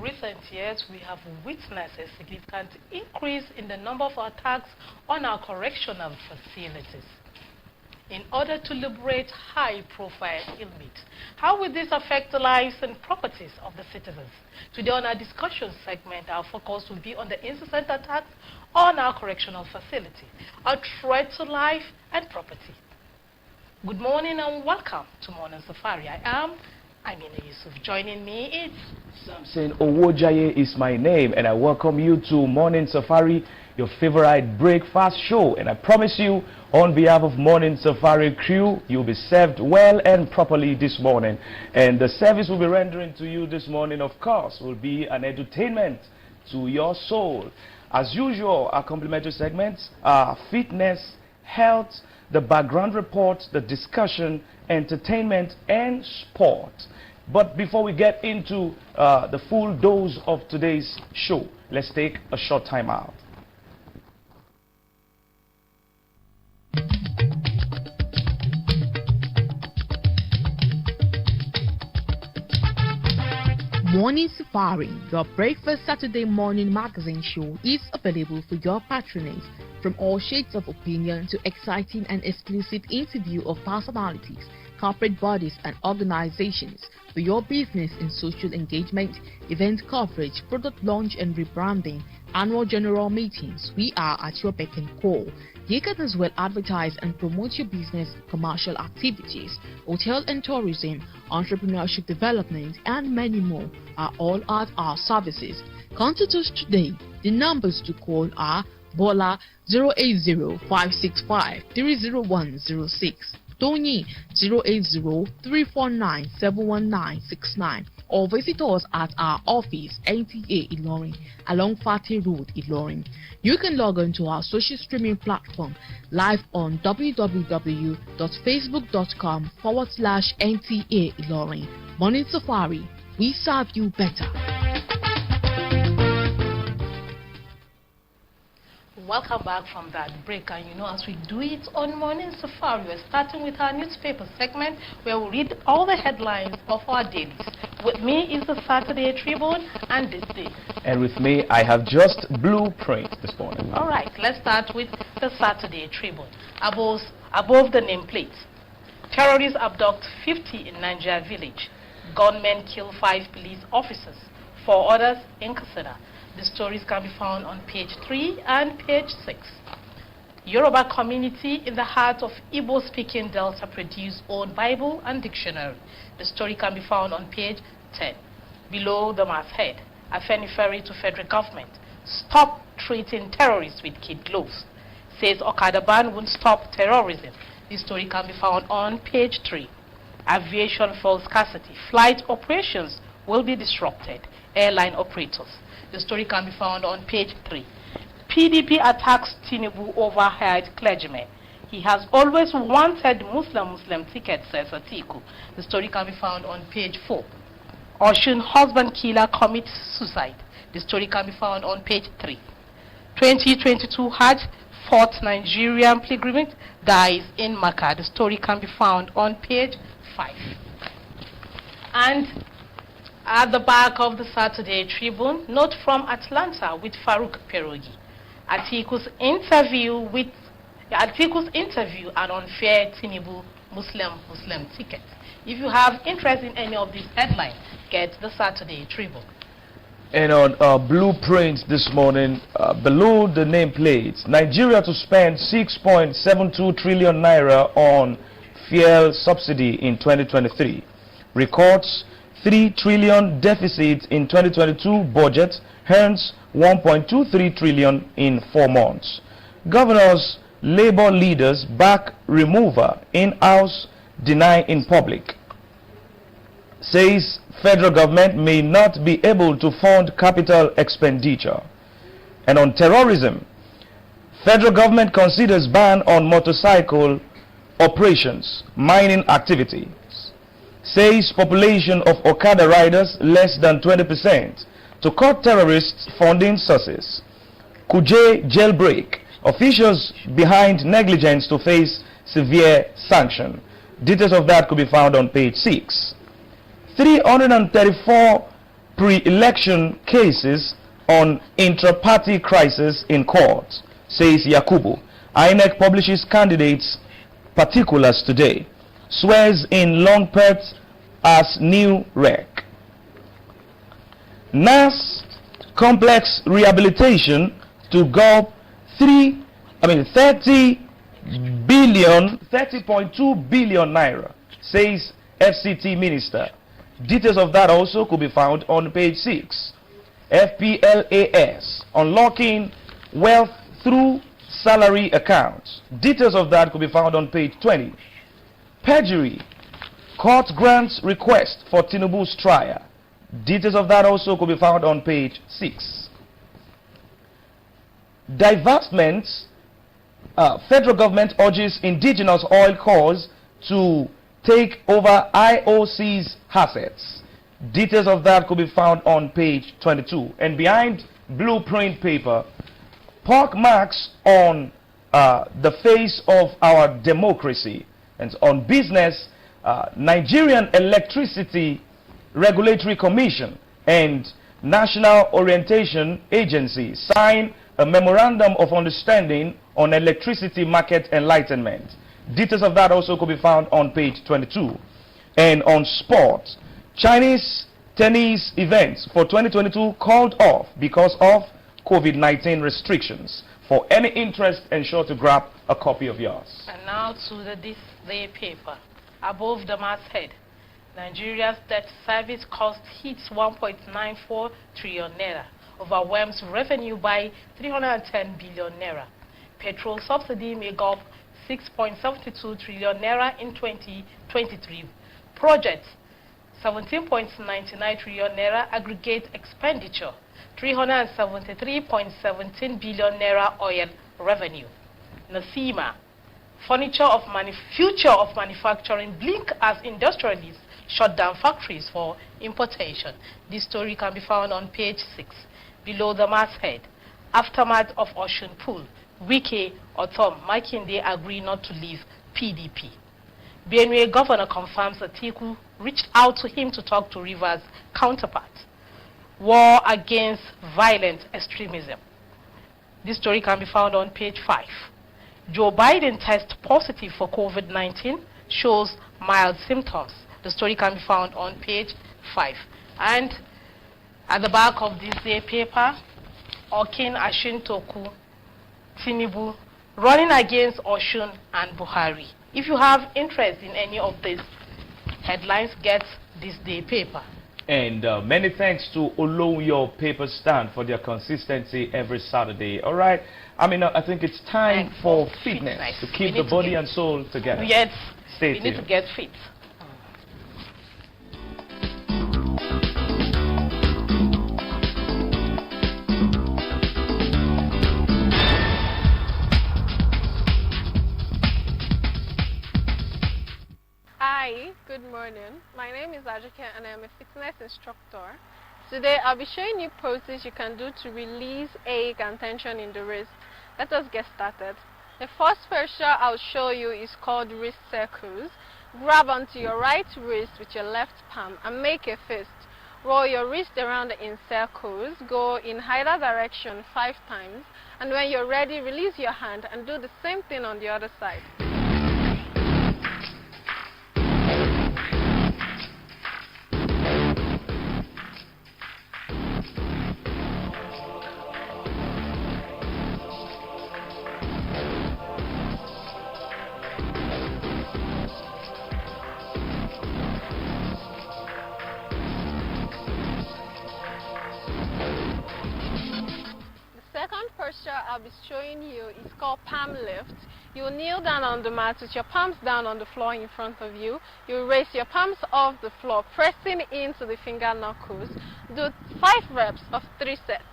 recent years, we have witnessed a significant increase in the number of attacks on our correctional facilities in order to liberate high-profile inmates. How will this affect the lives and properties of the citizens? Today on our discussion segment, our focus will be on the incessant attacks on our correctional facility, a threat to life and property. Good morning and welcome to Morning Safari. I am Amina Yusuf. Joining me is Samson Owojaye is my name, and I welcome you to Morning Safari, your favorite breakfast show. And I promise you, on behalf of Morning Safari crew, you'll be served well and properly this morning. And the service we'll be rendering to you this morning, of course, will be an entertainment to your soul. As usual, our complimentary segments are fitness, health, the background report, the discussion, entertainment, and sport. But before we get into the full dose of today's show, let's take a short time out. Morning Safari, your breakfast Saturday morning magazine show, is available for your patronage. From all shades of opinion to exciting and exclusive interview of personalities, corporate bodies and organizations, for your business and social engagement, event coverage, product launch and rebranding, annual general meetings, we are at your beck and call. You can as well advertise and promote your business, commercial activities, hotel and tourism, entrepreneurship development, and many more are all at our services. Contact us today. The numbers to call are Bola 080-565-30106, Tony 080-349-71969, or visit us at our office, NTA Ilorin, along Fatih Road, Ilorin. You can log on to our social streaming platform live on www.facebook.com/NTA Ilorin. Morning Safari, we serve you better. welcome back from that break. And you know, as we do it on Morning Safari, we're starting with our newspaper segment where we read all the headlines of our dailies. With me is the Saturday Tribune and this day. And with me, I have just Blueprint this morning. All right, let's start with the Saturday Tribune. Above the nameplate, terrorists abduct 50 in Niger village. Gunmen kill 5 police officers, 4 others in Kaseda. The stories can be found on page 3 and page 6. Yoruba community in the heart of Igbo-speaking Delta produce own Bible and dictionary. The story can be found on page 10. Below the masthead, Afenifere to federal government. Stop treating terrorists with kid gloves. Says Okada ban won't stop terrorism. The story can be found on page 3. Aviation fuel scarcity. Flight operations will be disrupted. Airline operators. The story can be found on page 3. PDP attacks Tinubu over hired clergymen. He has always wanted Muslim tickets, says Atiku. The story can be found on page 4. Oshun husband killer commits suicide. The story can be found on page 3. 2022 Hajj, 4th Nigerian pilgrimage dies in Makkah. The story can be found on page 5. And at the back of the Saturday Tribune, note from Atlanta with Farouk Perogi. Atiku's interview and unfair Tinubu Muslim ticket. If you have interest in any of these headlines, get the Saturday Tribune. And on Blueprint this morning, below the nameplate, Nigeria to spend 6.72 trillion naira on fuel subsidy in 2023. Records 3 trillion deficit in 2022 budget, earns 1.23 trillion in 4 months. Governors, labor leaders back remover in-house, deny in public. Says federal government may not be able to fund capital expenditure. And on terrorism, federal government considers ban on motorcycle operations, mining activity. Says population of Okada riders less than 20%. To cut terrorists funding sources. Kuje jailbreak. Officials behind negligence to face severe sanction. Details of that could be found on page 6. 334 pre-election cases on intra-party crisis in court, says Yakubu. INEC publishes candidates' particulars today. Swears in Long Perth as new rec. NAS complex rehabilitation to go 30.2 billion naira, says FCT minister. Details of that also could be found on page 6. FPLAS, unlocking wealth through salary accounts. Details of that could be found on page 20. Perjury, court grants request for Tinubu's trial. Details of that also could be found on page 6. Divestments, federal government urges indigenous oil cores to take over IOC's assets. Details of that could be found on page 22. And behind blueprint paper, pock marks on the face of our democracy. And on business, Nigerian Electricity Regulatory Commission and National Orientation Agency sign a memorandum of understanding on electricity market enlightenment. Details of that also could be found on page 22. And on sports, Chinese tennis events for 2022 called off because of COVID-19 restrictions. For any interest, ensure to grab a copy of yours. And now to the This Day paper. Above the masthead, Nigeria's debt service cost hits 1.94 trillion naira, overwhelms revenue by 310 billion naira. Petrol subsidy make up 6.72 trillion naira in 2023. Projects 17.99 trillion naira aggregate expenditure, 373.17 billion naira oil revenue. Nasima, future of manufacturing blink as industrialists shut down factories for importation. This story can be found on page 6. Below the masthead, aftermath of Ocean Pool, Wike, Otom, Makinde agree not to leave PDP. Benue governor confirms Atiku reached out to him to talk to Rivers counterpart. War against violent extremism. This story can be found on page 5. Joe Biden tests positive for COVID-19, shows mild symptoms. The story can be found on page 5. And at the back of this day paper, Okin Ashintoku, Tinubu, running against Oshun and Buhari. If you have interest in any of these headlines, get this day paper. And many thanks to Oloyo Paper Stand for their consistency every Saturday. All right. I mean, I think it's time for fitness to keep the body and soul together. Yes, Stay we tuned. need to get fit. Hi, good morning. My name is Ajike and I'm a fitness instructor. Today I'll be showing you poses you can do to release ache and tension in the wrist. Let us get started. The first posture I'll show you is called wrist circles. Grab onto your right wrist with your left palm and make a fist. Roll your wrist around in circles. Go in either direction 5 times. And when you're ready, release your hand and do the same thing on the other side. Second posture I'll be showing you is called palm lift. You kneel down on the mat with your palms down on the floor in front of you. You raise your palms off the floor, pressing into the finger knuckles. Do 5 reps of 3 sets.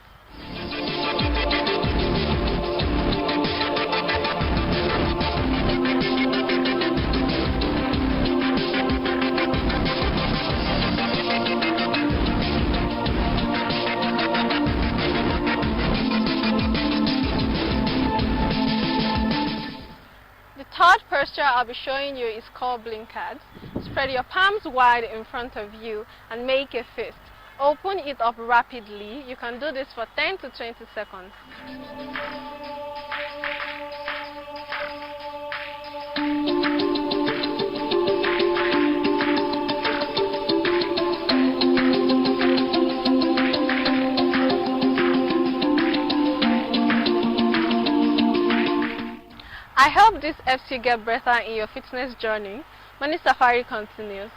Third posture I'll be showing you is called blinkers. Spread your palms wide in front of you and make a fist. Open it up rapidly. You can do this for 10 to 20 seconds. I hope this helps you get better in your fitness journey. Money Safari continues.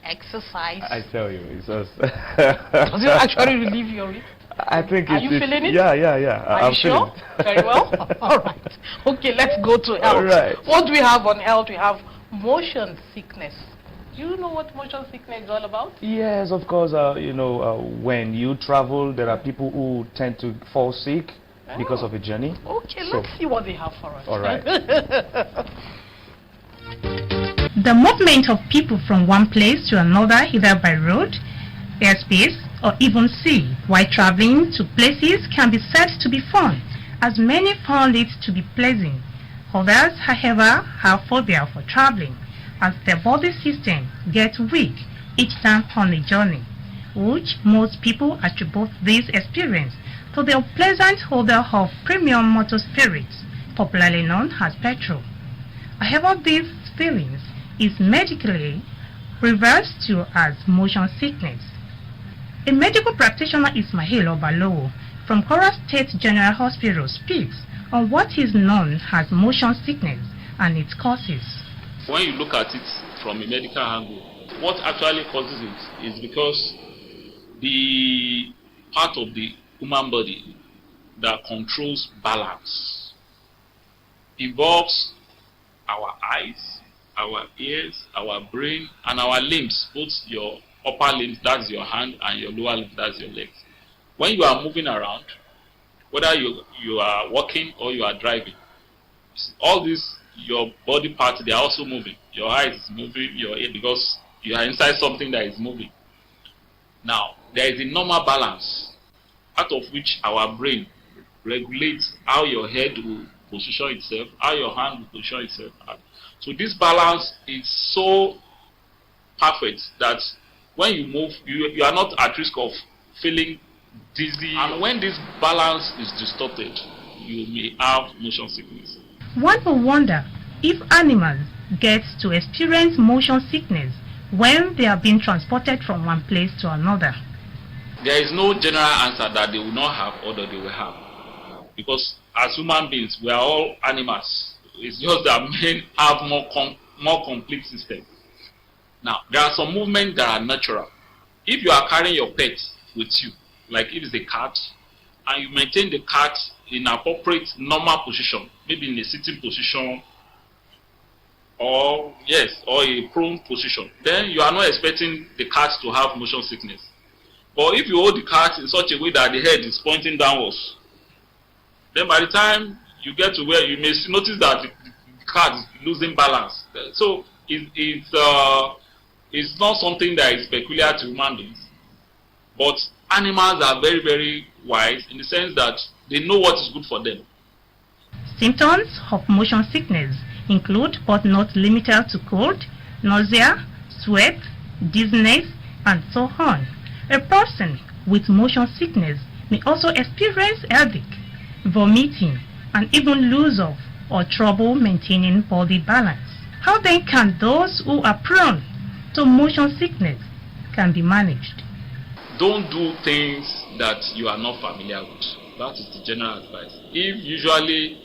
Exercise. I tell you, it's just Does it actually relieve your wrist? I think Are you feeling it? Yeah. Are I'm you sure? Very well. All right. Okay, let's go to health. All right. What do we have on health? We have motion sickness. Do you know what motion sickness is all about? Yes, of course. When you travel, there are people who tend to fall sick because of a journey. Okay, let's see what they have for us. All right. The movement of people from one place to another, either by road, airspace, or even sea, while traveling to places can be said to be fun, as many found it to be pleasant. Others, however, have phobia for traveling, as their body system gets weak each time on a journey, which most people attribute this experience to the unpleasant odor of premium motor spirits, popularly known as petrol. However, these feelings is medically reversed to as motion sickness. A medical practitioner, Ismail Obalowo, from Kwara State General Hospital, speaks on what is known as motion sickness and its causes. When you look at it from a medical angle, what actually causes it is because the part of the human body that controls balance involves our eyes, our ears, our brain, and our limbs, both your upper limbs, that's your hand, and your lower limbs, that's your legs. When you are moving around, whether you are walking or you are driving, all these, your body parts, they are also moving. Your eyes is moving, your ear, because you are inside something that is moving. Now, there is a normal balance, out of which our brain regulates how your head will position itself, how your hand will position itself. So this balance is so perfect that when you move, you are not at risk of feeling dizzy. And when this balance is distorted, you may have motion sickness. One will wonder if animals get to experience motion sickness when they are being transported from one place to another. There is no general answer that they will not have or that they will have. Because as human beings, we are all animals. It's just that men have more complete system. Now, there are some movements that are natural. If you are carrying your pet with you, like if it's a cat, and you maintain the cat in an appropriate normal position, maybe in a sitting position, or a prone position, then you are not expecting the cat to have motion sickness. But if you hold the cat in such a way that the head is pointing downwards, then by the time you get to where you may notice that the cat is losing balance. So it's not something that is peculiar to human beings. But animals are very, very wise in the sense that they know what is good for them. Symptoms of motion sickness include, but not limited to, cold, nausea, sweat, dizziness, and so on. A person with motion sickness may also experience headache, vomiting, and even lose of or trouble maintaining body balance. How then can those who are prone to motion sickness can be managed? Don't do things that you are not familiar with. That is the general advice. If usually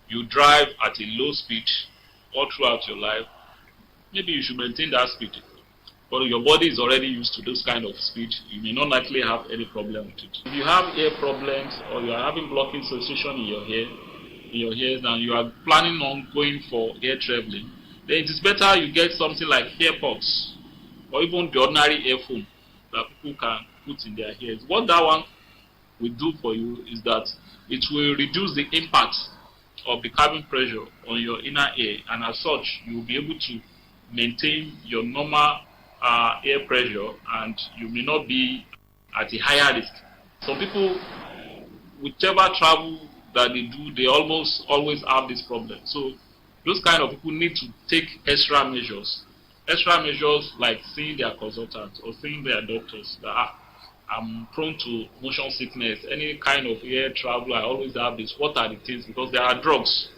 you drive at a low speed all throughout your life, maybe you should maintain that speed. But your body is already used to this kind of speed, you may not likely have any problem with it. If you have ear problems or you are having blocking sensation in your ears, and you are planning on going for ear traveling, then it is better you get something like AirPods or even the ordinary earphone that people can put in their ears. What that one will do for you is that it will reduce the impact of the cabin pressure on your inner ear, and as such you will be able to maintain your normal air pressure, and you may not be at a higher risk. Some people, whichever travel that they do, they almost always have this problem. So those kind of people need to take extra measures like seeing their consultants or seeing their doctors that I'm prone to motion sickness, any kind of air travel, I always have this. What are the things? Because there are drugs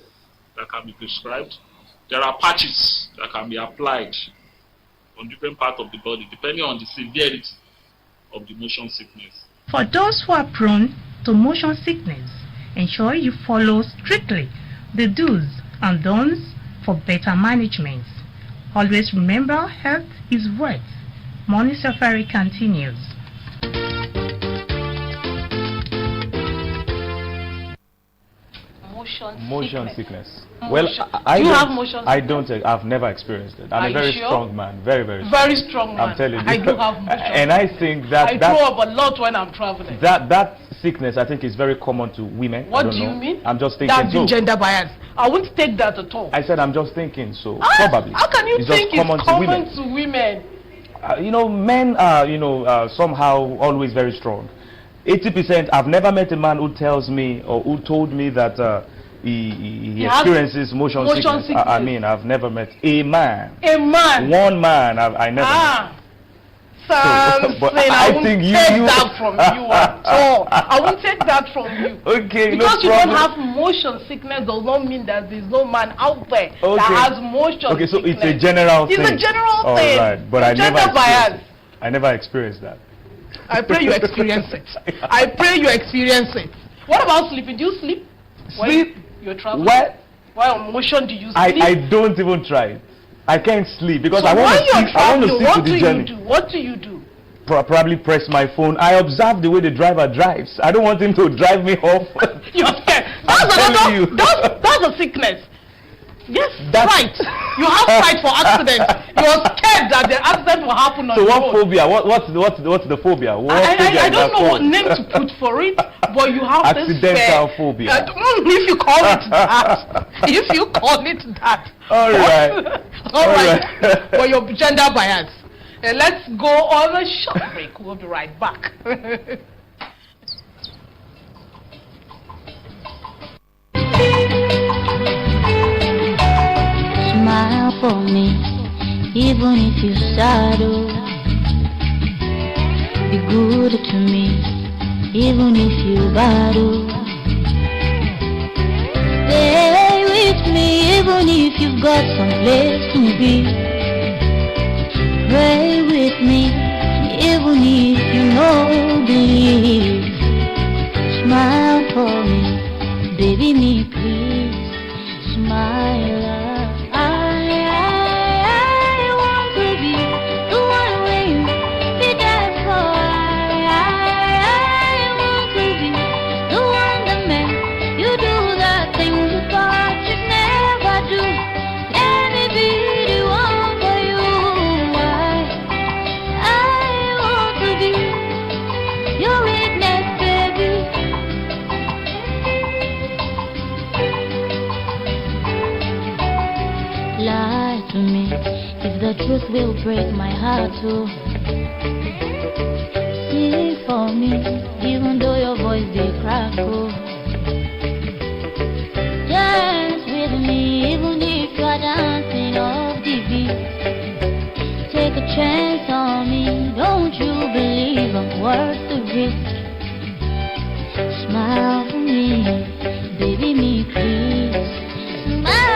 that can be prescribed. There are patches that can be applied on different parts of the body depending on the severity of the motion sickness. For those who are prone to motion sickness, ensure you follow strictly the do's and don'ts for better management. Always remember, health is wealth. Morning Safari continues. Motion sickness. Motion. Well, Do you have motion sickness? I don't. I've never experienced it. I'm a very strong man. Very, very strong. Very strong man. I'm telling you. I do have motion And I think that I throw up a lot when I'm traveling. That sickness, I think, is very common to women. What do you mean? I'm just thinking. That's the gender bias. I wouldn't take that at all. I said I'm just thinking. So probably. How can you think it's common to women? Men are somehow always very strong. 80%. I've never met a man who tells me or who told me that he experiences motion sickness. I mean, I've never met a man. A man. One man. I never. But I wouldn't take that from you at all. I won't take that from you. Okay, because no you problem. don't have motion sickness does not mean that there's no man out there that has motion okay, so sickness. it's a general thing. It's a general thing. All right, but I never experienced that. I pray you experience it. I pray you experience it. What about sleeping? Do you sleep? Sleep? You're traveling? What? Why on motion do you sleep? I don't even try it. I can't sleep because so I want to see to the journey. What do you do? Probably press my phone. I observe the way the driver drives. I don't want him to drive me off. You're scared. That's a sickness. Yes, that's right. You have fright for accidents. You're scared that the accident will happen on the road. So what phobia? What's the phobia? I don't know what name to put for it, but you have accidental phobia. If you call it that. If you call it that. All right. All right. For your gender bias. Let's go on a short break. We'll be right back. Smile for me, even if you shadow. Be good to me, even if you battle. Stay with me, even if you've got some place to be. Pray with me, even if you know believe. Smile for me, baby me please. Smile. I want to be the one where you be there for. I want to be the one that makes you do the things you thought you'd never do. Let me be the one for you. I want to be your witness, baby. Lie to me, if the truth will break my heart too. Sing for me, even though your voice they crackle. Dance with me, even if you're dancing off the beat. Take a chance on me, don't you believe I'm worth the risk? Smile for me, baby me please. Smile.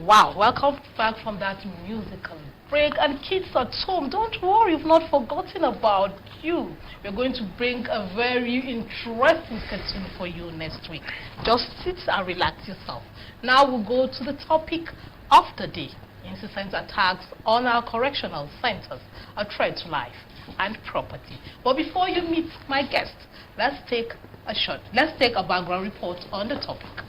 Wow, welcome back from that musical break. And kids at home, don't worry, we've not forgotten about you. We're going to bring a very interesting cartoon for you next week. Just sit and relax yourself. Now we'll go to the topic of the day. Incessant attacks on our correctional centers, a threat to life and property. But before you meet my guest, let's take a background report on the topic.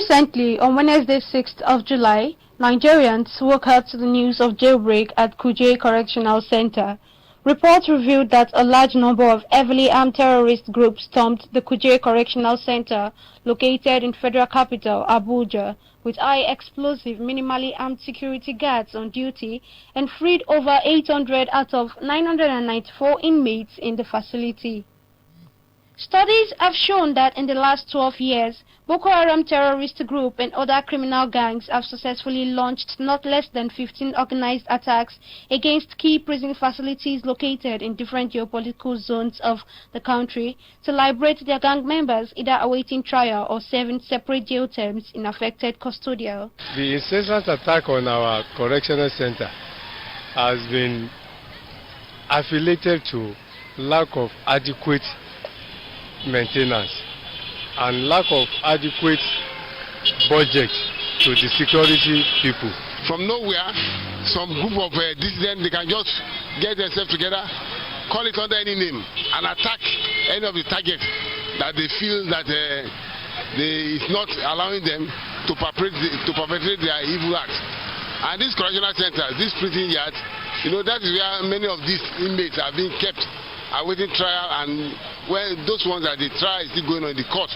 Recently, on Wednesday 6th of July, Nigerians woke up to the news of jailbreak at Kuje Correctional Center. Reports revealed that a large number of heavily armed terrorist groups stormed the Kuje Correctional Center, located in Federal Capital, Abuja, with high explosive, minimally armed security guards on duty, and freed over 800 out of 994 inmates in the facility. Studies have shown that in the last 12 years, Boko Haram terrorist group and other criminal gangs have successfully launched not less than 15 organized attacks against key prison facilities located in different geopolitical zones of the country to liberate their gang members either awaiting trial or serving separate jail terms in affected custodial. The incessant attack on our correctional center has been affiliated to lack of adequate maintenance and lack of adequate budget to the security people. From nowhere, some group of dissidents, they can just get themselves together, call it under any name, and attack any of the targets that they feel that it's not allowing them to perpetrate their evil acts. And these correctional centers, these prison yards, that is where many of these inmates are being kept, awaiting trial, and when those ones that they try is still going on in the court.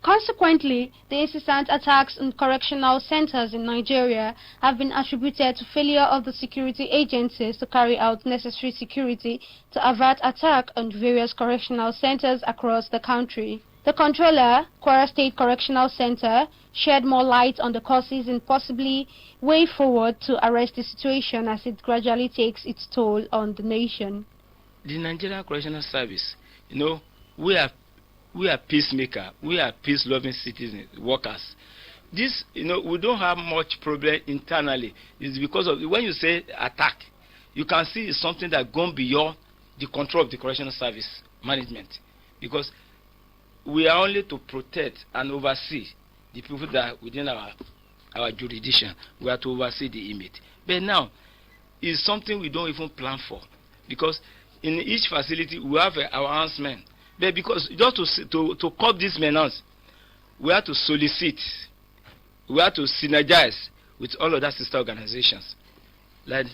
Consequently, the incessant attacks on correctional centers in Nigeria have been attributed to failure of the security agencies to carry out necessary security to avert attack on various correctional centers across the country. The controller, Kwara State Correctional Center, shed more light on the causes and possibly way forward to arrest the situation as it gradually takes its toll on the nation. The Nigerian Correctional Service, we are peacemaker, we are peace-loving citizens, workers. This, we don't have much problem internally. It's because of, when you say attack, you can see it's something that gone beyond the control of the Correctional Service management. Because we are only to protect and oversee the people that are within our jurisdiction. We are to oversee the inmate. But now, it's something we don't even plan for. Because in each facility, we have our huntsmen. But because just to curb this menace, we have to solicit, we have to synergize with all other sister organizations, like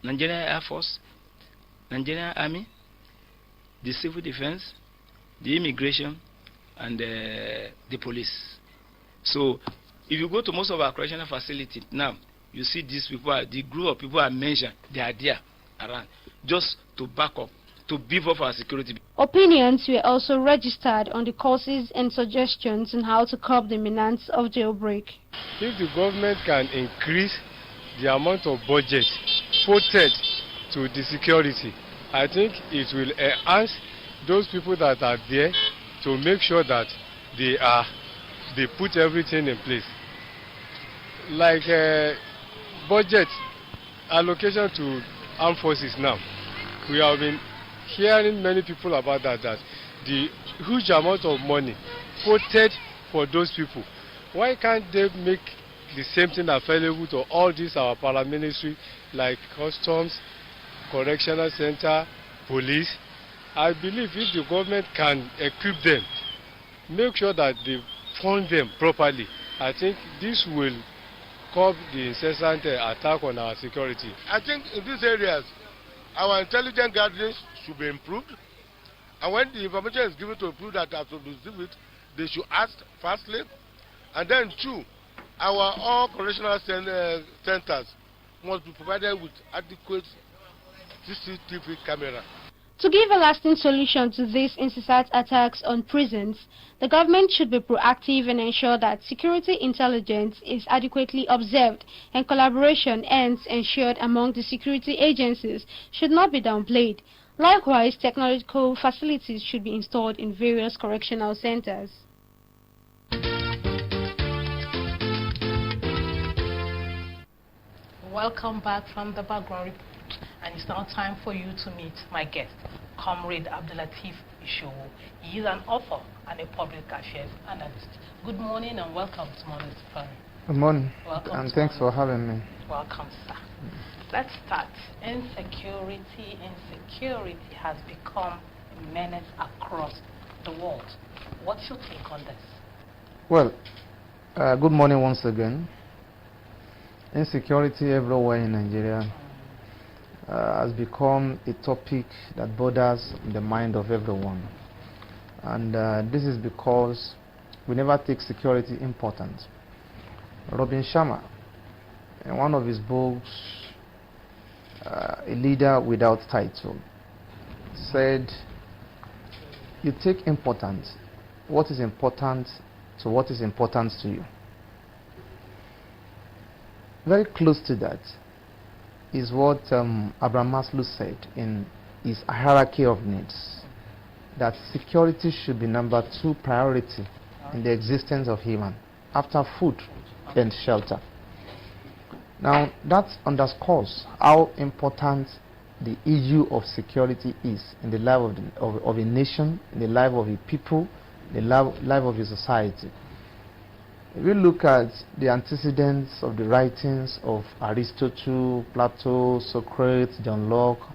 Nigerian Air Force, Nigerian Army, the Civil Defense, the Immigration, and the police. So, if you go to most of our correctional facilities now, you see these people, the group of people I mentioned, they are there around, just to back up, to beef up our security. Opinions were also registered on the causes and suggestions on how to curb the menace of jailbreak. If the government can increase the amount of budget voted to the security, I think it will enhance those people that are there to make sure that they put everything in place. Like budget allocation to armed forces now, we have been hearing many people about that the huge amount of money voted for those people. Why can't they make the same thing available to all these our paramilitary like customs, correctional center, police? I believe if the government can equip them, make sure that they fund them properly, I think this will curb the incessant attack on our security. I think in these areas, our intelligence gathering should be improved, and when the information is given to people that have to receive it, they should ask firstly, and then two, our all correctional centers must be provided with adequate CCTV camera. To give a lasting solution to these incessant attacks on prisons, the government should be proactive and ensure that security intelligence is adequately observed and collaboration hence ensured among the security agencies should not be downplayed. Likewise, technological facilities should be installed in various correctional centers. Welcome back from the background report. And it's now time for you to meet my guest, Comrade Abdulateef Ishowo. He is an author and a public affairs analyst. Good morning and welcome to Morning Safari. Good morning, welcome and thanks for having me. Welcome, sir. Let's start. Insecurity has become a menace across the world. What's your take on this? Well, Good morning once again. Insecurity everywhere in Nigeria has become a topic that borders the mind of everyone. And this is because we never take security important. Robin Sharma, in one of his books, A Leader Without Title, said, you take importance, what is important to what is important to you. Very close to that is what Abraham Maslow said in his hierarchy of needs, that security should be number 2 priority in the existence of human, after food and shelter. Now that underscores how important the issue of security is in the life of a nation, in the life of a people, the life of a society. If you look at the antecedents of the writings of Aristotle, Plato, Socrates, John Locke,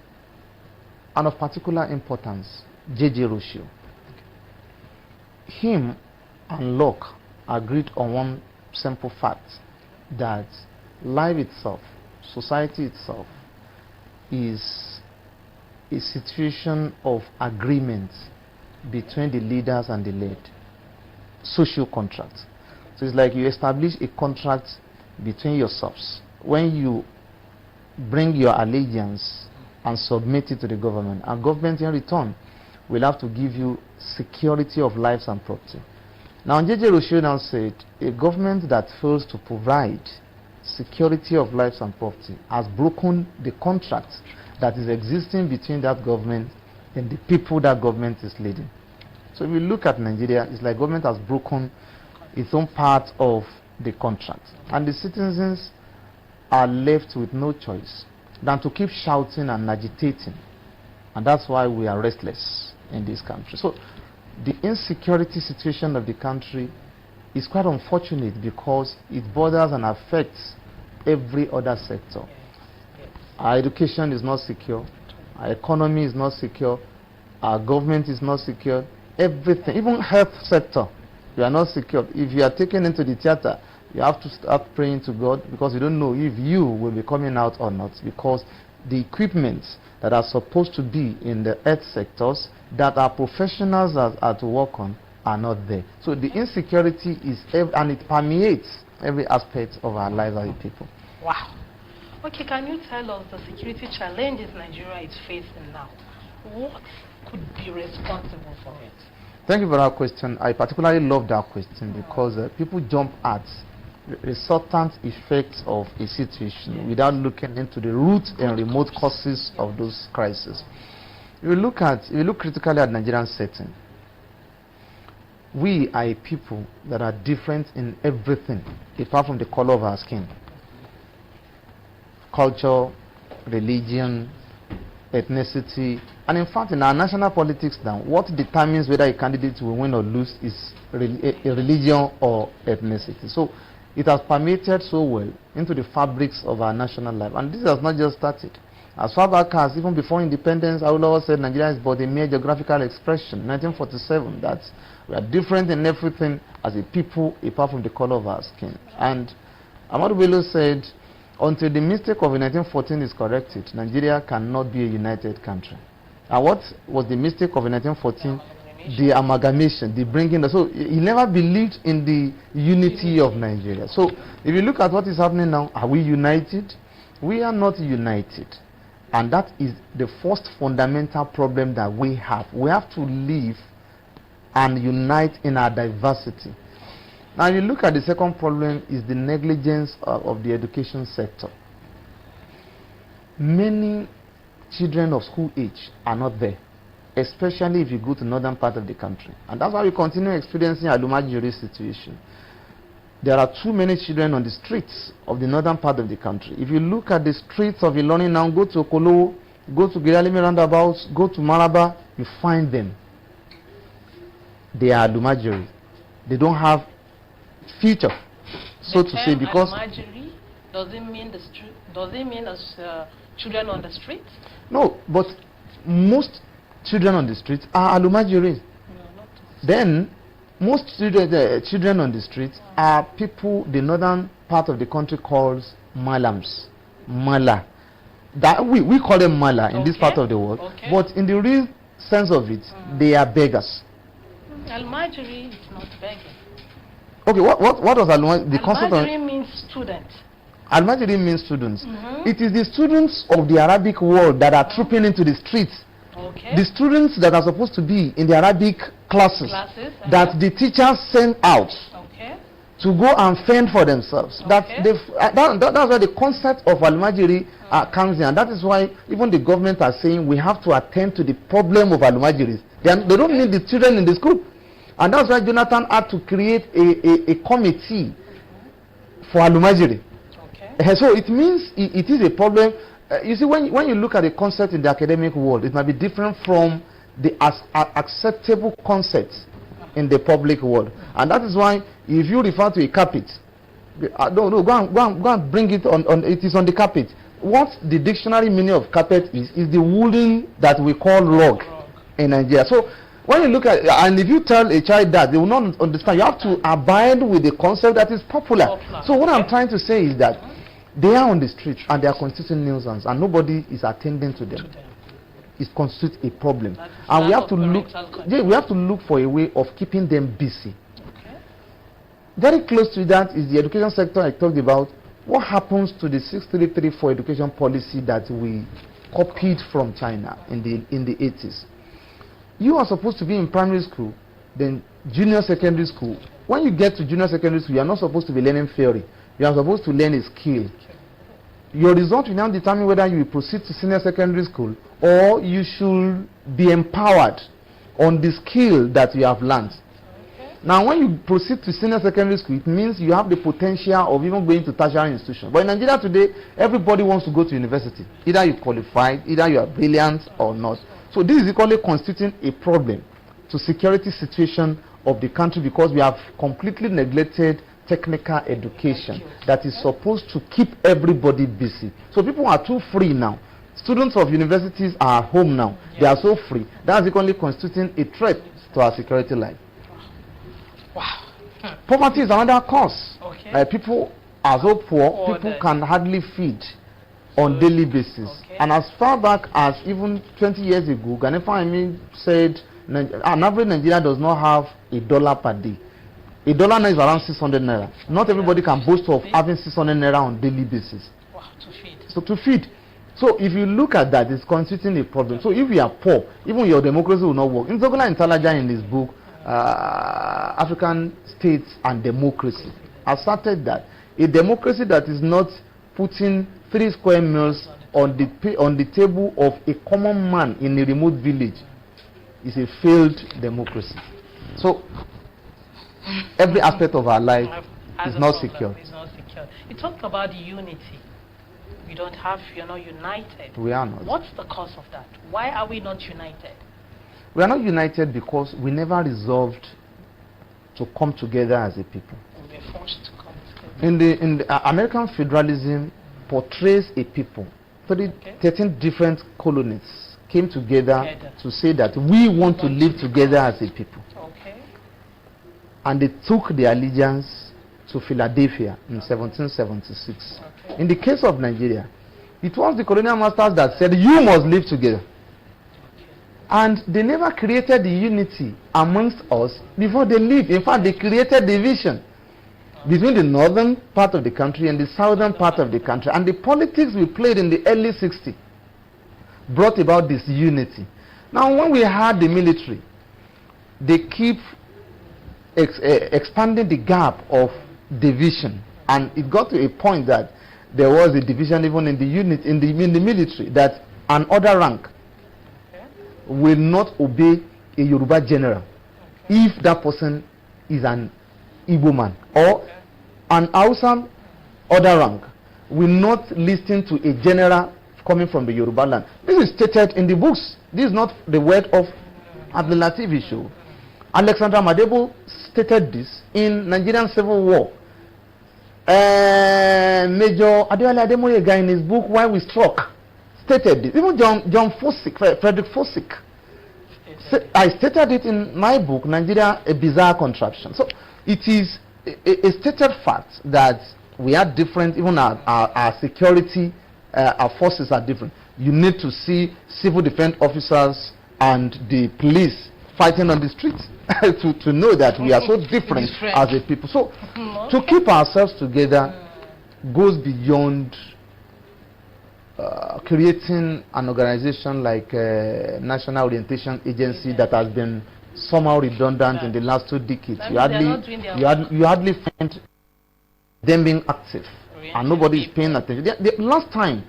and of particular importance, J.J. Rousseau, him and Locke agreed on one simple fact, that life itself, society itself, is a situation of agreement between the leaders and the led. Social contract. So it's like you establish a contract between yourselves. When you bring your allegiance and submit it to the government, and government in return will have to give you security of lives and property. Now J.J. Rousseau now said, a government that fails to provide security of lives and property has broken the contract that is existing between that government and the people that government is leading. So if you look at Nigeria, it's like government has broken its own part of the contract, and the citizens are left with no choice than to keep shouting and agitating, and that's why we are restless in this country. So the insecurity situation of the country is quite unfortunate because it borders and affects every other sector. Our education is not secure, our economy is not secure, our government is not secure, everything, even health sector, you are not secure. If you are taken into the theater, you have to start praying to God, because you don't know if you will be coming out or not, because the equipment that are supposed to be in the health sectors that our professionals are to work on are not there. So the insecurity is, and it permeates every aspect of our lives as a people. Wow. Okay, can you tell us the security challenges Nigeria is facing now? What could be responsible for it? Thank you for that question. I particularly love that question because people jump at resultant effects of a situation without looking into the root and remote causes of those crises. If you look critically at Nigerian setting, we are a people that are different in everything apart from the color of our skin. Culture, religion, ethnicity, and in fact in our national politics now, what determines whether a candidate will win or lose is a religion or ethnicity. So it has permeated so well into the fabrics of our national life, and this has not just started. As far back as even before independence, Awolowo said Nigeria is but a mere geographical expression, 1947, that we are different in everything as a people apart from the color of our skin. And Ahmadu Bello said, until the mistake of 1914 is corrected, Nigeria cannot be a united country. And what was the mistake of 1914? The amalgamation, the bringing. So he never believed in the unity of Nigeria. So if you look at what is happening now, are we united? We are not united. And that is the first fundamental problem that we have. We have to live and unite in our diversity. Now you look at the second problem is the negligence of the education sector. Many children of school age are not there, especially if you go to northern part of the country. And that's why we continue experiencing a Alumajiri situation. There are too many children on the streets of the northern part of the country. If you look at the streets of Ilorin now, go to Okolo, go to Giralimi roundabouts, go to Maraba, you find them. They are Alumajiri. They don't have future, so to say, because Alumajiri doesn't mean children on the streets. No, but most children on the streets are Alumajiri. No, not then most children on the streets are people the northern part of the country calls malams, mala. That we call them mala in this part of the world, but in the real sense of it, they are beggars. Al-Majri is not begging. Okay, what does Al-Majri? The concept Al-Majri means student. Al-Majri means students. It is the students of the Arabic world that are trooping into the streets. The students that are supposed to be in the Arabic classes that the teachers send out to go and fend for themselves. That's why the concept of Al-Majri comes in, and that is why even the government are saying we have to attend to the problem of Al-Majris. They don't need the children in the school, and that's why Jonathan had to create a committee for Al-Majri. So it means it is a problem. You see, when you look at the concept in the academic world, it might be different from the acceptable concepts in the public world, and that is why if you refer to a carpet, go and bring it on. It is on the carpet. What the dictionary meaning of carpet is the woolen that we call rug in Nigeria. So when you look at, and if you tell a child that, they will not understand. You have to abide with the concept that is popular. So what I'm trying to say is that they are on the street and they are constituting nuisance, and nobody is attending to them. It constitutes a problem, and we have to look. We have to look for a way of keeping them busy. Very close to that is the education sector I talked about. What happens to the 6334 education policy that we copied from China in the 80s? You are supposed to be in primary school, then junior secondary school. When you get to junior secondary school, you are not supposed to be learning theory. You are supposed to learn a skill. Your result will now determine whether you will proceed to senior secondary school or you should be empowered on the skill that you have learned. Now, when you proceed to senior secondary school, it means you have the potential of even going to tertiary institutions. But in Nigeria today, everybody wants to go to university. Either you qualified, either you are brilliant or not. So this is equally constituting a problem to security situation of the country, because we have completely neglected technical education that is supposed to keep everybody busy. So people are too free now. Students of universities are at home now. They are so free. That's equally constituting a threat to our security life. Wow. Poverty is another cause. People are so poor, people can hardly feed on daily basis. And as far back as even 20 years ago, Ganifa Amin said an average Nigeria does not have $1 per day. $1 now is around 600 naira. Not everybody can boast of having 600 naira on daily basis. Wow, to feed. So to feed. So if you look at that, it's constituting a problem. So if we are poor, even your democracy will not work. Nzogola Ntalaja in his book, African States and Democracy, has started that a democracy that is not putting 3 square meals on the table of a common man in a remote village is a failed democracy. So every aspect of our life is not secure. It's not secure. You talked about the unity. We don't have, united. We are not. What's the cause of that? Why are we not united? We are not united because we never resolved to come together as a people. We were forced to come together. In the American federalism portrays a people. 13 different colonies came together to say that we want to live together as a people. And they took their allegiance to Philadelphia in 1776. In the case of Nigeria, it was the colonial masters that said, you must live together. And they never created the unity amongst us before they lived. In fact, they created division between the northern part of the country and the southern part of the country. And the politics we played in the early 60s brought about this unity. Now, when we had the military, they keep expanding the gap of division, and it got to a point that there was a division even in the unit in the military, that an other rank will not obey a Yoruba general if that person is an Igbo man, or an Hausa other rank will not listen to a general coming from the Yoruba land. This is stated in the books. This is not the word of Abdul Latif Isho. Alexander Madebo stated this in Nigerian Civil War. Major Adewale Ademoyega in his book Why We Struck stated this. Even John Frederick Fosick I stated it in my book, Nigeria, a bizarre contraption. So it is a stated fact that we are different, even our security, our forces are different. You need to see civil defense officers and the police fighting on the streets to know that we are so different as a people. So to keep ourselves together goes beyond creating an organization like National Orientation Agency that has been somehow redundant in the last 2 decades. You hardly find them being active, and nobody is paying attention. The last time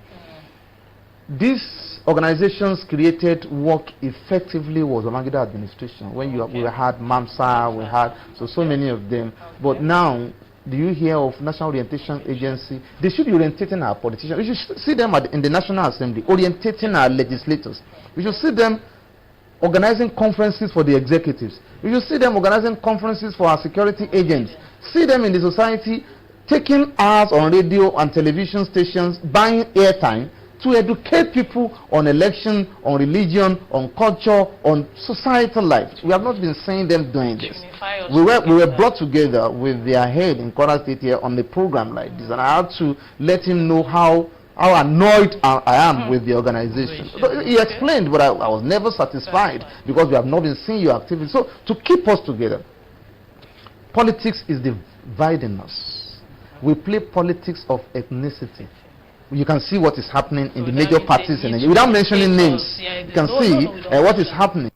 these organizations created work effectively was Babangida administration, when we had MAMSA, we had so many of them. But now, do you hear of National Orientation Agency? They should be orientating our politicians. We should see them in the National Assembly, orientating our legislators. We should see them organizing conferences for the executives. We should see them organizing conferences for our security agents. See them in the society taking hours on radio and television stations, buying airtime to educate people on election, on religion, on culture, on societal life. We have not been seeing them doing this. We were brought together with their head in Kwara State here on a program like this, and I had to let him know how annoyed I am with the organization. He explained, but I was never satisfied because we have not been seeing your activity. So to keep us together, politics is dividing us. We play politics of ethnicity. You can see what is happening in the major parties in Nigeria. Without mentioning names, you can see what is happening.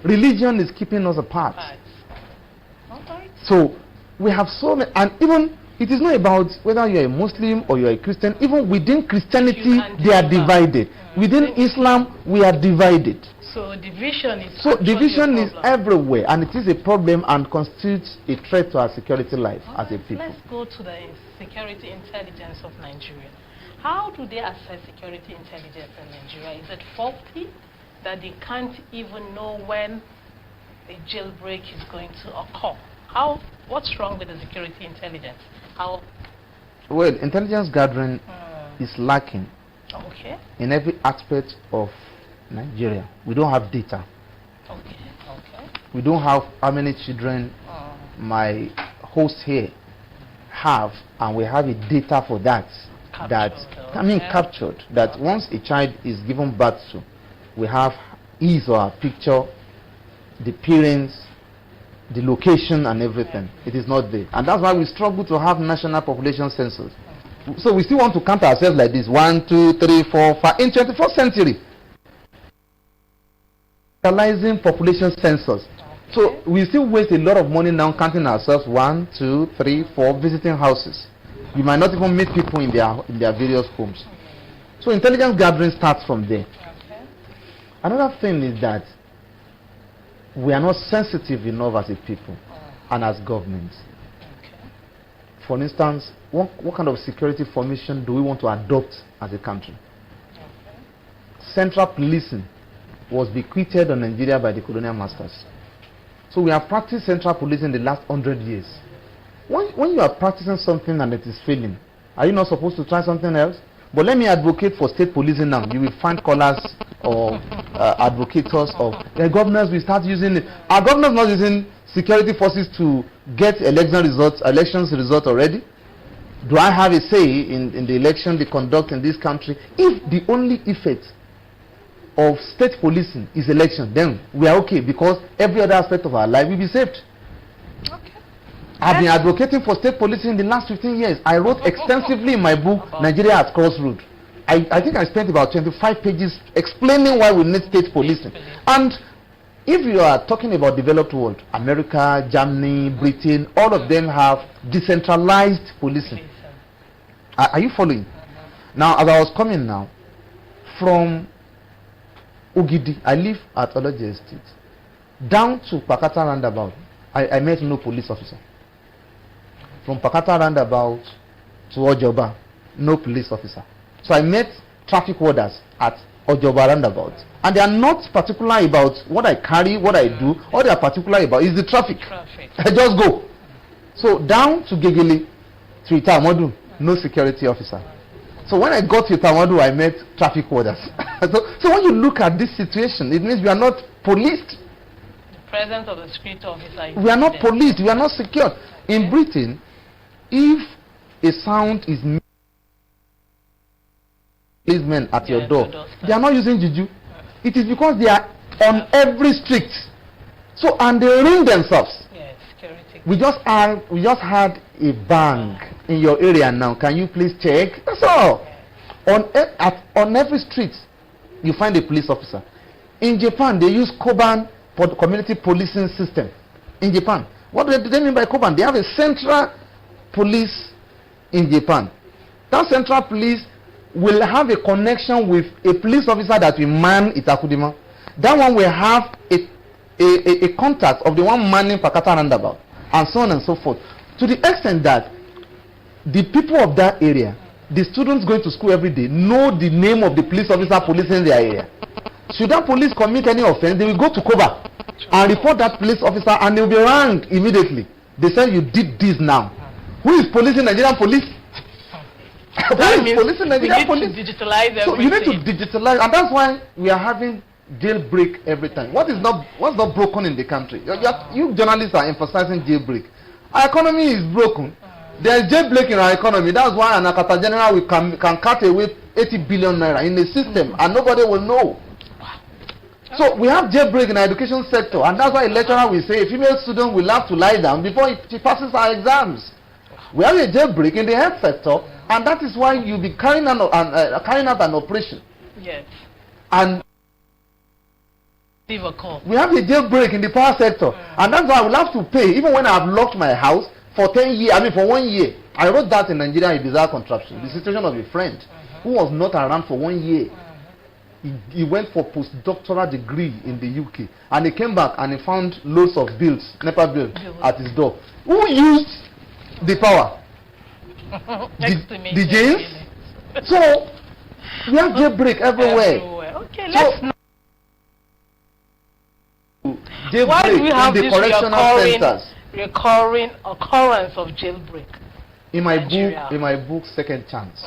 Religion is keeping us apart. So we have so many, and even it is not about whether you are a Muslim or you are a Christian. Even within Christianity, they are divided. Within Islam, we are divided. So division is everywhere, and it is a problem and constitutes a threat to our security life as a people. Let's go to the security intelligence of Nigeria. How do they assess security intelligence in Nigeria? Is it faulty that they can't even know when a jailbreak is going to occur? What's wrong with the security intelligence? Well, intelligence gathering is lacking in every aspect of Nigeria. We don't have data. We don't have how many children my host here have, and we have a data for that. Captured. That once a child is given birth to, we have his or her picture, the parents, the location, and everything. It is not there, and that's why we struggle to have national population census. So we still want to count ourselves like this: 1, 2, 3, 4, 5 in 21st century. Realizing population census. So we still waste a lot of money now counting ourselves 1, 2, 3, 4, visiting houses. You might not even meet people in their various homes. So intelligence gathering starts from there. Another thing is that we are not sensitive enough as a people and as governments. For instance, what kind of security formation do we want to adopt as a country? Central policing was bequeathed on Nigeria by the colonial masters. So we have practiced central policing in the last 100 years. When you are practicing something and it is failing, are you not supposed to try something else? But let me advocate for state policing now. You will find callers or advocates of the governors will start using it. Are governors not using security forces to get elections results already? Do I have a say in the election they conduct in this country? If the only effect of state policing is election, then we are okay, because every other aspect of our life will be saved. I've been advocating for state policing in the last 15 years. I wrote extensively in my book, Nigeria at Crossroads. I think I spent about 25 pages explaining why we need state policing. And if you are talking about developed world, America, Germany, Britain, all of them have decentralized policing. Are you following? Now, as I was coming now, from Ogidi, I live at Oloje Estate, down to Pakata roundabout, I met no police officer. From Pakata roundabout to Ojoba, no police officer. So I met traffic warders at Ojoba roundabout, and they are not particular about what I carry, what I do. All they are particular about is the traffic. I just go. So down to Gegele, to Itamodu, no security officer. So when I got to Tamadu, I met traffic warders. so when you look at this situation, it means we are not policed. The presence of the security officer. We are not policed. We are not secured. In Britain, if a sound is made, policemen at your door, they are not using juju. It is because they are on every street. So, and they ring themselves. Yes, security. We just had a bang in your area now. Can you please check? That's all. On every street, you find a police officer. In Japan, they use Koban community policing system. In Japan, what do they mean by Koban? They have a central police in Japan. That central police will have a connection with a police officer that will man Itakudima. That one will have a contact of the one manning Pakata roundabout, and so on and so forth. To the extent that the people of that area, the students going to school every day, know the name of the police officer policing their area. Should that police commit any offense, they will go to Koba and report that police officer, and they will be ranged immediately. They say you did this now. Who is policing Nigerian police? That means policing Nigerian police. To digitalize everything. So you need to digitalize, and that's why we are having jailbreak every time. What's not broken in the country? You journalists are emphasizing jailbreak. Our economy is broken. There is jailbreak in our economy. That's why an Akata General can cut away 80 billion naira in the system, and nobody will know. So we have jailbreak in our education sector, and that's why a lecturer will say a female student will have to lie down before she passes her exams. We have a jailbreak in the health sector, and that is why you'll be carrying out an operation. Yes. And we have a jailbreak in the power sector, and that's why I will have to pay even when I have locked my house for 10 years. I mean, for 1 year. I wrote that in Nigeria, a bizarre contraption. The situation of a friend who was not around for 1 year. He went for postdoctoral degree in the UK, and he came back and he found loads of bills, NEPA bills, at his door. Who used the power? the jails? So we have jailbreak everywhere. Okay, let's not. Why do we have this recurring occurrence of jailbreak? In my book, Second Chance.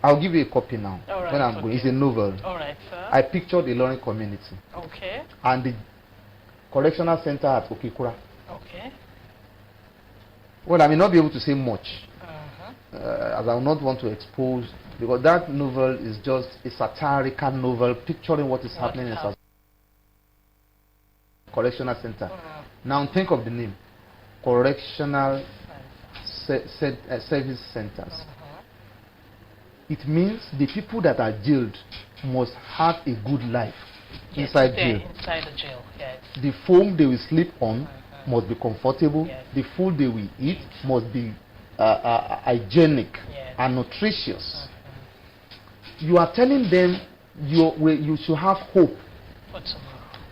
I'll give you a copy now. Right, when I'm going. It's a novel. All right, sir. I pictured the Ilorin community. Okay. And the correctional center at Okikura. Okay. Well, I may not be able to say much, as I will not want to expose, because that novel is just a satirical novel picturing what is happening in South Correctional Center. Now think of the name, Correctional Service Centers. It means the people that are jailed must have a good life inside jail. Inside the jail, yes. The foam they will sleep on must be comfortable. Yes. The food they will eat must be hygienic and nutritious. You are telling them you should have hope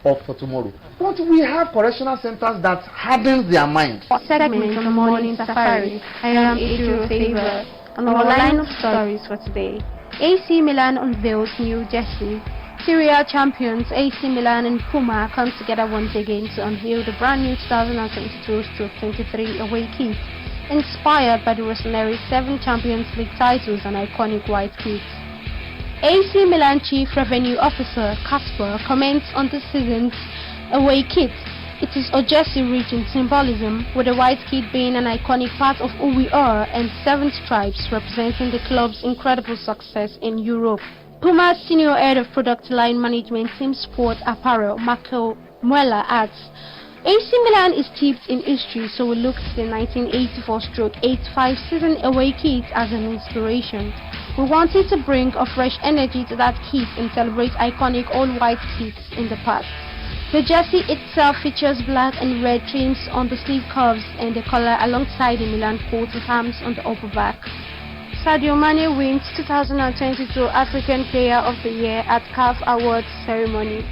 for tomorrow. But we have correctional centers that hardens their mind. Segment from Morning Safari. I am Adriel Favor. On our line of stories for today, AC Milan unveils new jersey. Serie champions AC Milan and Puma come together once again to unveil the brand new 2022-23 away kit, inspired by the Rossoneri 7 Champions League titles and iconic white kits. AC Milan Chief Revenue Officer Kasper comments on the season's away kit. It is a jersey rich in symbolism, with the white kit being an iconic part of who we are and 7 stripes representing the club's incredible success in Europe. Puma's senior head of product line management Team Sport Apparel, Marco Muella, adds, AC Milan is steeped in history, so we look to the 1984-85 season away kit as an inspiration. We wanted to bring a fresh energy to that kit and celebrate iconic all-white kits in the past. The jersey itself features black and red trims on the sleeve curves and the collar alongside the Milan coat of arms on the upper back. Sadio Mane wins 2022 African Player of the Year at CAF Awards ceremony.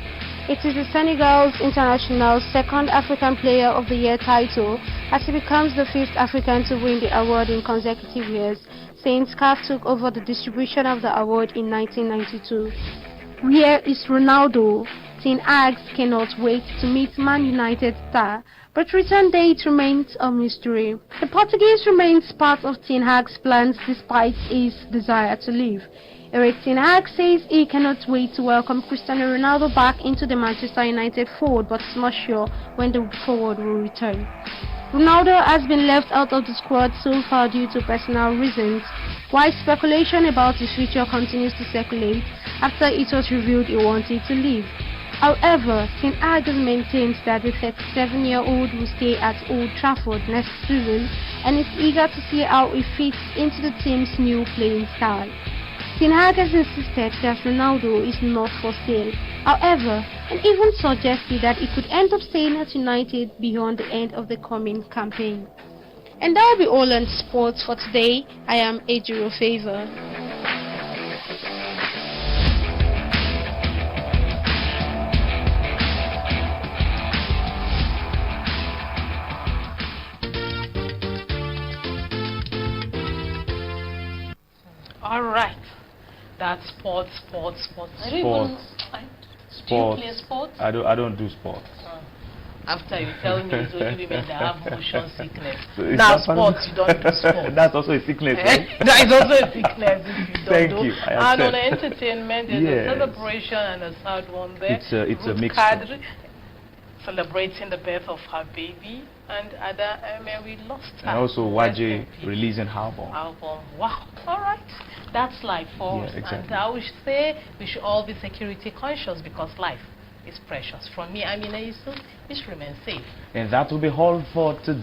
It is the Senegal's international second African Player of the Year title, as he becomes the 5th African to win the award in consecutive years since CAF took over the distribution of the award in 1992. Where is Ronaldo? Ten Hag cannot wait to meet Man United star, but return date remains a mystery. The Portuguese remains part of Ten Hag's plans despite his desire to leave. Erik Ten Hag says he cannot wait to welcome Cristiano Ronaldo back into the Manchester United fold, but is not sure when the forward will return. Ronaldo has been left out of the squad so far due to personal reasons, while speculation about his future continues to circulate after it was revealed he wanted to leave. However, Ten Hag maintains that the 37-year-old will stay at Old Trafford next season and is eager to see how he fits into the team's new playing style. Ten Hag has insisted that Ronaldo is not for sale, however, and even suggested that he could end up staying at United beyond the end of the coming campaign. And that will be all on sports for today. I am Ejiro Favor. All right. That's sports. Sports. Do you play sports? I don't do sports. After you tell me it's only women that have motion sickness. Now sports, you don't do sports. That's also a sickness, right? That is also a sickness if you don't Thank do. you. And on entertainment, there's a celebration and a sad one there. It's a mixture. Kadri celebrating the birth of her baby, and Ada we lost her. And also Waje releasing album. Wow. All right. That's life for us. Exactly. And I would say we should all be security conscious because life is precious. From me, Amina Yusuf, please remain safe. And that will be all for today.